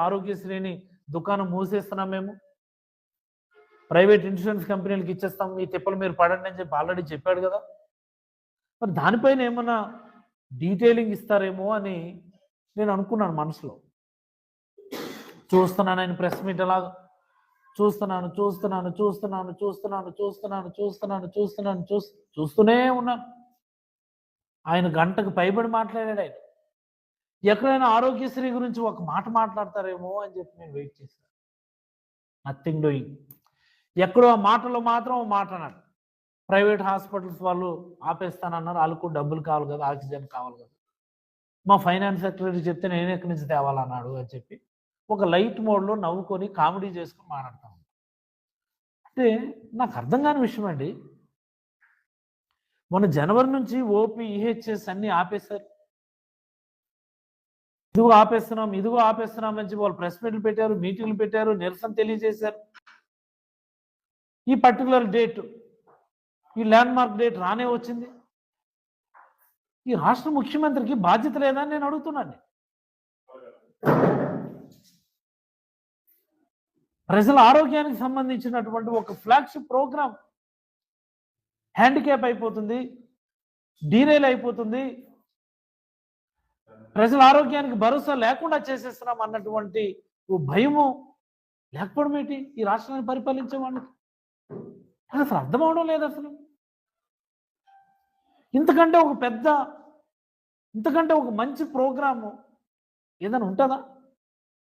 ఆరోగ్యశ్రీని దుకాణం మూసేస్తున్నాం, మేము ప్రైవేట్ ఇన్సూరెన్స్ కంపెనీలకు ఇచ్చేస్తాం, మీ తిప్పలు మీరు పడండి అని చెప్పి ఆల్రెడీ చెప్పాడు కదా. మరి దానిపైన ఏమన్నా డీటెయిలింగ్ ఇస్తారేమో అని నేను అనుకున్నాను మనసులో. చూస్తున్నాను ఆయన ప్రెస్ మీట్ అలాగా చూస్తూనే ఉన్నాను. ఆయన గంటకు పైబడి మాట్లాడాడు. ఆయన ఎక్కడైనా ఆరోగ్యశ్రీ గురించి ఒక మాట మాట్లాడతారేమో అని చెప్పి నేను వెయిట్ చేశాను. Nothing doing. ఎక్కడో ఆ మాటలో మాత్రం మాట్లాడాడు. ప్రైవేట్ హాస్పిటల్స్ వాళ్ళు ఆపేస్తానన్నారు, వాళ్ళకు డబ్బులు కావాలి కదా, ఆక్సిజన్ కావాలి కదా. మా ఫైనాన్స్ సెక్రటరీ చెప్తే నేను ఎక్కడి నుంచి తేవాలన్నాడు అని చెప్పి ఒక లైట్ మోడ్లో నవ్వుకొని కామెడీ చేసుకుని మాట్లాడతాను. అంటే నాకు అర్థం కాని విషయం అండి, మొన్న జనవరి నుంచి ఓపీ ఈహెచ్ఎస్ అన్నీ ఆపేశారు. ఇదిగో ఆపేస్తున్నాం అని చెప్పి వాళ్ళు ప్రెస్ మీట్లు పెట్టారు, మీటింగ్లు పెట్టారు, నిరసన తెలియజేశారు. ఈ పర్టికులర్ డేట్, ఈ ల్యాండ్ మార్క్ డేట్ రానే వచ్చింది. ఈ రాష్ట్ర ముఖ్యమంత్రికి బాధ్యత లేదని నేను అడుగుతున్నాను. ప్రజల ఆరోగ్యానికి సంబంధించినటువంటి ఒక ఫ్లాగ్షిప్ ప్రోగ్రామ్ హ్యాండిక్యాప్ అయిపోతుంది, డీరైల్ అయిపోతుంది, ప్రజల ఆరోగ్యానికి భరోసా లేకుండా చేసేస్తున్నాం అన్నటువంటి ఓ భయము లేకపోవడం ఏంటి ఈ రాష్ట్రాన్ని పరిపాలించే వాళ్ళకి? అసలు అర్థం అవడం లేదు. అసలు ఇంతకంటే ఒక మంచి ప్రోగ్రాము ఏదైనా ఉంటుందా?